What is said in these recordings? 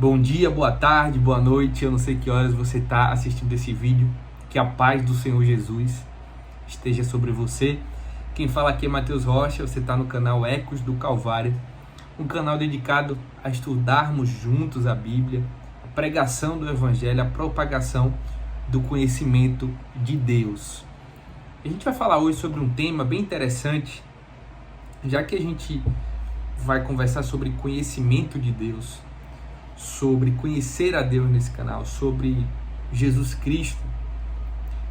Bom dia, boa tarde, boa noite, eu não sei que horas você está assistindo esse vídeo. Que a paz do Senhor Jesus esteja sobre você. Quem fala aqui é Matheus Rocha, você está no canal Ecos do Calvário, um canal dedicado a estudarmos juntos a Bíblia, a pregação do Evangelho, a propagação do conhecimento de Deus. A gente vai falar hoje sobre um tema bem interessante, já que a gente vai conversar sobre conhecimento de Deus, sobre conhecer a Deus nesse canal, sobre Jesus Cristo.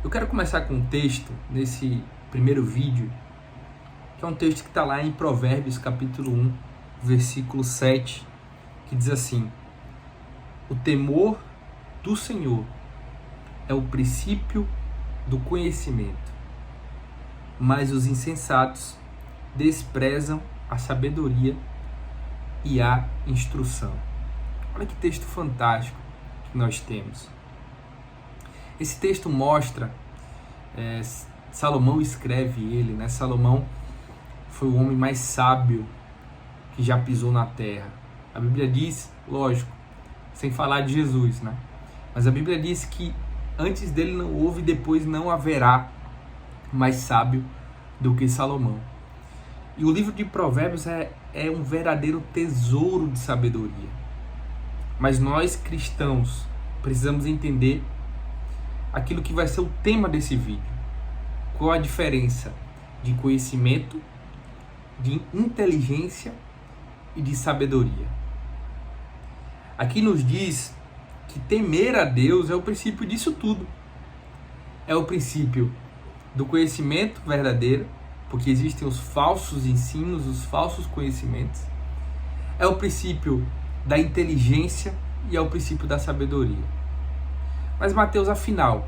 Eu quero começar com um texto nesse primeiro vídeo, que é um texto que está lá em Provérbios capítulo 1, versículo 7, que diz assim: o temor do Senhor é o princípio do conhecimento, mas os insensatos desprezam a sabedoria e a instrução. Olha que texto fantástico que nós temos. Esse texto mostra, Salomão escreve ele, né? Salomão foi o homem mais sábio que já pisou na terra. A Bíblia diz, lógico, sem falar de Jesus, né? Mas a Bíblia diz que antes dele não houve e depois não haverá mais sábio do que Salomão. E o livro de Provérbios é um verdadeiro tesouro de sabedoria. Mas nós, cristãos, precisamos entender aquilo que vai ser o tema desse vídeo. Qual a diferença de conhecimento, de inteligência e de sabedoria? Aqui nos diz que temer a Deus é o princípio disso tudo. É o princípio do conhecimento verdadeiro, porque existem os falsos ensinos, os falsos conhecimentos. É o princípio da inteligência e é o princípio da sabedoria. Mas Mateus, afinal,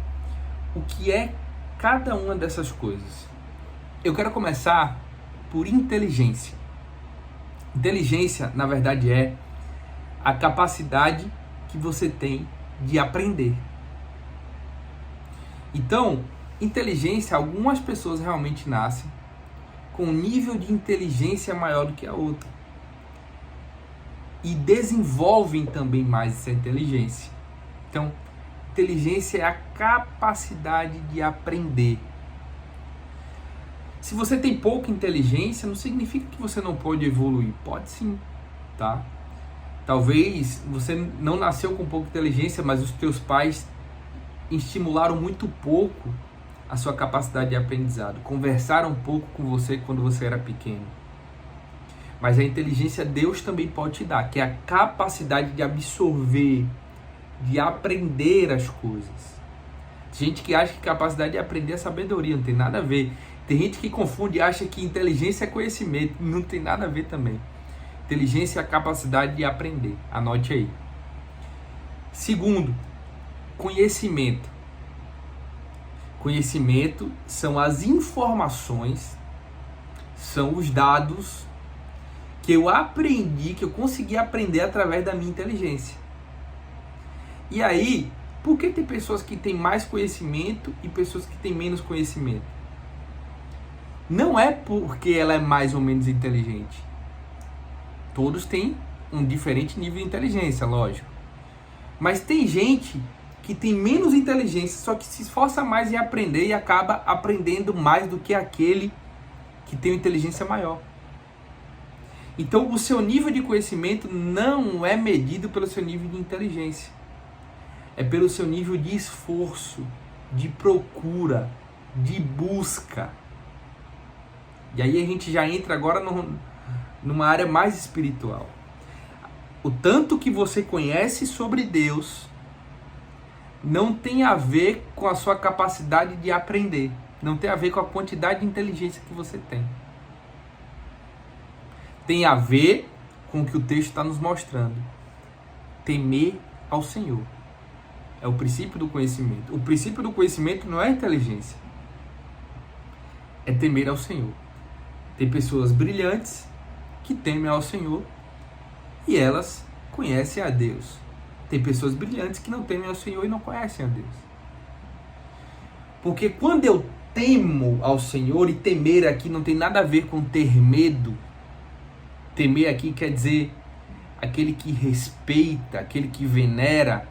o que é cada uma dessas coisas? Eu quero começar por inteligência. Inteligência, na verdade, é a capacidade que você tem de aprender. Então, inteligência, algumas pessoas realmente nascem com um nível de inteligência maior do que a outra. E desenvolvem também mais essa inteligência. Então, inteligência é a capacidade de aprender. Se você tem pouca inteligência, não significa que você não pode evoluir. Pode sim, tá? Talvez você não nasceu com pouca inteligência, mas os teus pais estimularam muito pouco a sua capacidade de aprendizado. Conversaram um pouco com você quando você era pequeno. Mas a inteligência Deus também pode te dar, que é a capacidade de absorver, de aprender as coisas. Tem gente que acha que capacidade de aprender é sabedoria, não tem nada a ver. Tem gente que confunde e acha que inteligência é conhecimento, não tem nada a ver também. Inteligência é a capacidade de aprender, anote aí. Segundo, conhecimento. Conhecimento são as informações, são os dados que eu aprendi, que eu consegui aprender através da minha inteligência. E aí, por que tem pessoas que têm mais conhecimento e pessoas que têm menos conhecimento? Não é porque ela é mais ou menos inteligente. Todos têm um diferente nível de inteligência, lógico. Mas tem gente que tem menos inteligência, só que se esforça mais em aprender e acaba aprendendo mais do que aquele que tem uma inteligência maior. Então, o seu nível de conhecimento não é medido pelo seu nível de inteligência. É pelo seu nível de esforço, de procura, de busca. E aí a gente já entra agora numa área mais espiritual. O tanto que você conhece sobre Deus não tem a ver com a sua capacidade de aprender. Não tem a ver com a quantidade de inteligência que você tem. Tem a ver com o que o texto está nos mostrando. Temer ao Senhor. É o princípio do conhecimento. O princípio do conhecimento não é a inteligência. É temer ao Senhor. Tem pessoas brilhantes que temem ao Senhor e elas conhecem a Deus. Tem pessoas brilhantes que não temem ao Senhor e não conhecem a Deus. Porque quando eu temo ao Senhor, e temer aqui não tem nada a ver com ter medo. Temer aqui quer dizer aquele que respeita, aquele que venera.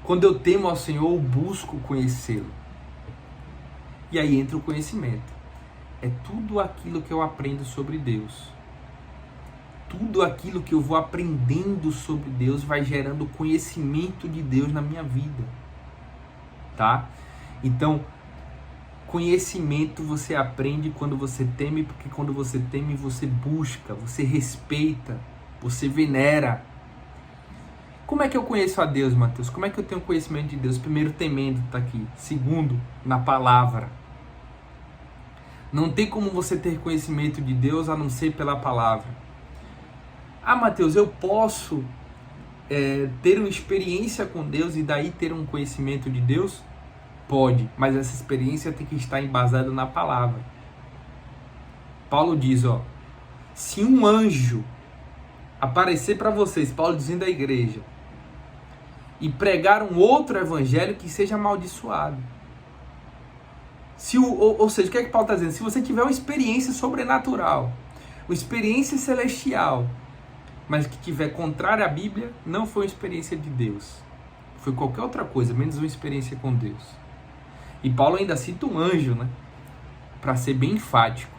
Quando eu temo ao Senhor, eu busco conhecê-lo. E aí entra o conhecimento. É tudo aquilo que eu aprendo sobre Deus. Tudo aquilo que eu vou aprendendo sobre Deus vai gerando conhecimento de Deus na minha vida. Tá? Então, conhecimento você aprende quando você teme, porque quando você teme, você busca, você respeita, você venera. Como é que eu conheço a Deus, Mateus? Como é que eu tenho conhecimento de Deus? Primeiro, temendo, está aqui. Segundo, na palavra. Não tem como você ter conhecimento de Deus a não ser pela palavra. Ah, Mateus, eu posso ter uma experiência com Deus e daí ter um conhecimento de Deus? Pode, mas essa experiência tem que estar embasada na palavra. Paulo diz, se um anjo aparecer para vocês, Paulo dizendo à igreja, e pregar um outro evangelho, que seja amaldiçoado. Ou seja, o que é que Paulo está dizendo? Se você tiver uma experiência sobrenatural, uma experiência celestial, mas que tiver contrária à Bíblia, não foi uma experiência de Deus. Foi qualquer outra coisa, menos uma experiência com Deus. E Paulo ainda cita um anjo, né? Para ser bem enfático.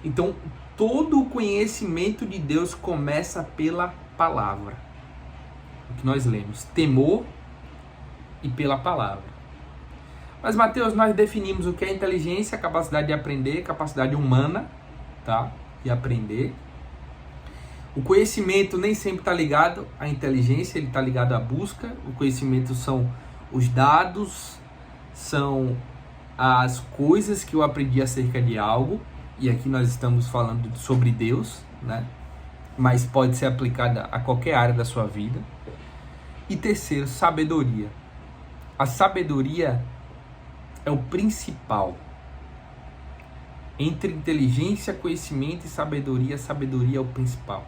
Então, todo o conhecimento de Deus começa pela palavra. O que nós lemos, temor e pela palavra. Mas, Mateus, nós definimos o que é inteligência, capacidade de aprender, capacidade humana, tá? De aprender. O conhecimento nem sempre está ligado à inteligência, ele está ligado à busca. O conhecimento são os dados, são as coisas que eu aprendi acerca de algo. E aqui nós estamos falando sobre Deus, né? Mas pode ser aplicada a qualquer área da sua vida. E terceiro, sabedoria. A sabedoria é o principal. Entre inteligência, conhecimento e sabedoria é o principal.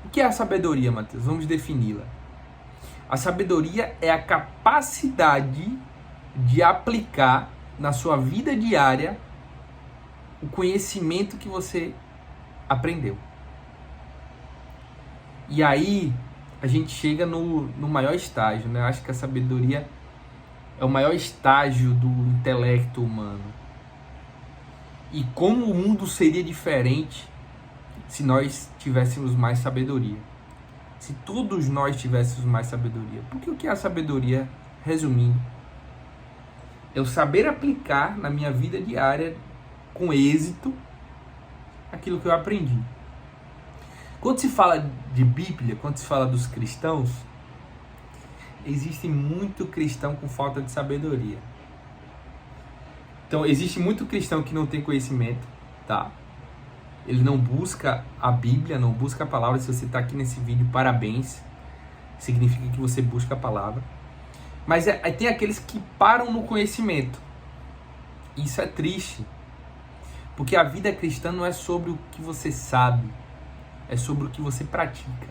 O que é a sabedoria, Mateus? Vamos defini-la. A sabedoria é a capacidade de aplicar na sua vida diária o conhecimento que você aprendeu. E aí a gente chega no maior estágio, né? Eu acho que a sabedoria é o maior estágio do intelecto humano. E como o mundo seria diferente se nós tivéssemos mais sabedoria. Se todos nós tivéssemos mais sabedoria. Porque o que é a sabedoria? Resumindo, é o saber aplicar na minha vida diária com êxito aquilo que eu aprendi. Quando se fala de Bíblia, quando se fala dos cristãos, existe muito cristão com falta de sabedoria. Então, existe muito cristão que não tem conhecimento, tá? Ele não busca a Bíblia, não busca a palavra. Se você está aqui nesse vídeo, parabéns. Significa que você busca a palavra. Mas tem aqueles que param no conhecimento. Isso é triste. Porque a vida cristã não é sobre o que você sabe. É sobre o que você pratica.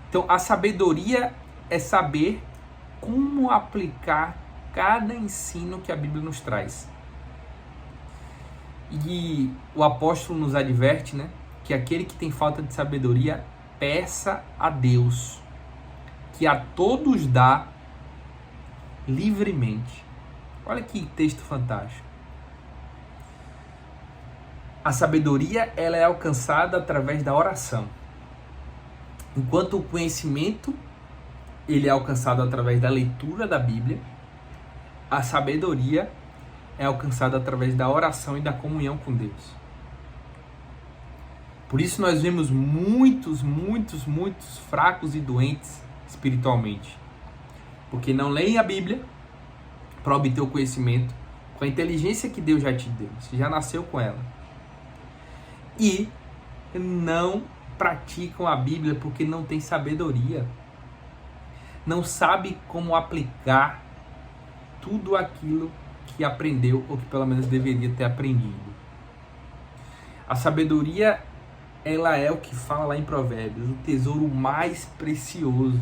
Então, a sabedoria é saber como aplicar cada ensino que a Bíblia nos traz. E o apóstolo nos adverte, né, que aquele que tem falta de sabedoria, peça a Deus, que a todos dá livremente. Olha que texto fantástico. A sabedoria, ela é alcançada através da oração. Enquanto o conhecimento, ele é alcançado através da leitura da Bíblia, a sabedoria é alcançada através da oração e da comunhão com Deus. Por isso nós vemos muitos fracos e doentes espiritualmente. Porque não leem a Bíblia para obter o conhecimento com a inteligência que Deus já te deu. Você já nasceu com ela. E não praticam a Bíblia porque não tem sabedoria. Não sabe como aplicar tudo aquilo que aprendeu, ou que pelo menos deveria ter aprendido. A sabedoria, ela é o que fala lá em Provérbios, o tesouro mais precioso.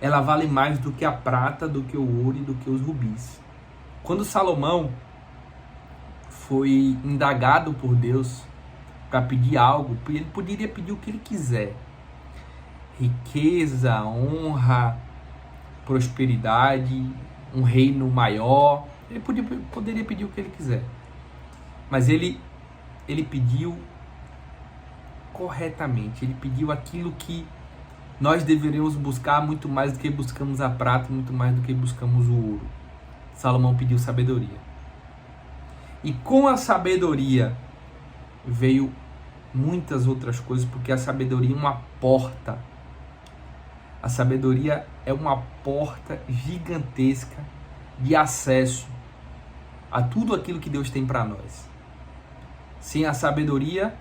Ela vale mais do que a prata, do que o ouro e do que os rubis. Quando Salomão foi indagado por Deus para pedir algo, ele poderia pedir o que ele quiser. Riqueza, honra, prosperidade, um reino maior. Ele poderia pedir o que ele quiser. Mas ele pediu corretamente. Ele pediu aquilo que nós deveríamos buscar muito mais do que buscamos a prata, muito mais do que buscamos o ouro. Salomão pediu sabedoria. E com a sabedoria veio muitas outras coisas, porque a sabedoria é uma porta. A sabedoria é uma porta gigantesca de acesso a tudo aquilo que Deus tem para nós. Sem a sabedoria,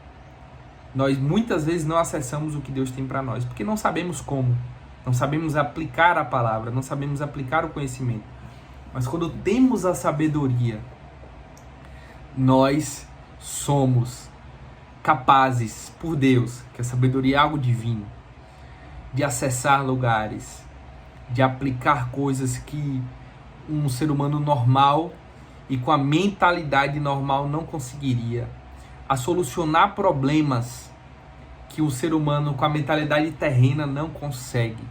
nós muitas vezes não acessamos o que Deus tem para nós, porque não sabemos como, não sabemos aplicar a palavra, não sabemos aplicar o conhecimento. Mas quando temos a sabedoria, nós somos capazes, por Deus, que a sabedoria é algo divino, de acessar lugares, de aplicar coisas que um ser humano normal e com a mentalidade normal não conseguiria, a solucionar problemas que o ser humano com a mentalidade terrena não consegue.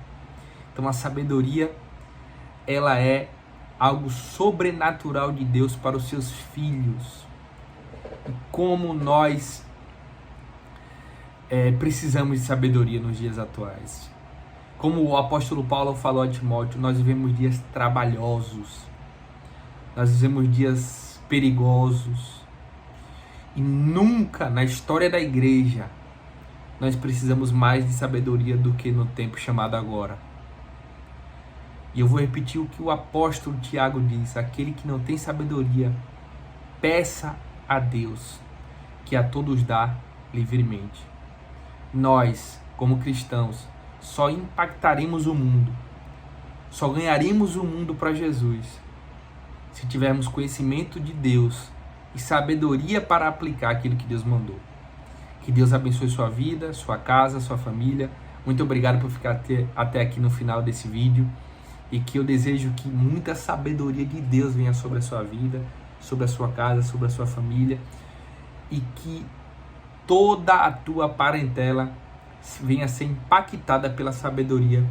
Então a sabedoria, ela é algo sobrenatural de Deus para os seus filhos. E como nós precisamos de sabedoria nos dias atuais. Como o apóstolo Paulo falou a Timóteo, nós vivemos dias trabalhosos, nós vivemos dias perigosos, e nunca na história da igreja nós precisamos mais de sabedoria do que no tempo chamado agora. E eu vou repetir o que o apóstolo Tiago diz: aquele que não tem sabedoria, peça a Deus, que a todos dá livremente. Nós, como cristãos, só impactaremos o mundo, só ganharemos o mundo para Jesus, se tivermos conhecimento de Deus e sabedoria para aplicar aquilo que Deus mandou. Que Deus abençoe sua vida, sua casa, sua família. Muito obrigado por ficar até aqui no final desse vídeo. E que eu desejo que muita sabedoria de Deus venha sobre a sua vida, sobre a sua casa, sobre a sua família. E que toda a tua parentela venha a ser impactada pela sabedoria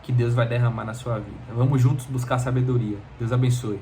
que Deus vai derramar na sua vida. Vamos juntos buscar sabedoria. Deus abençoe.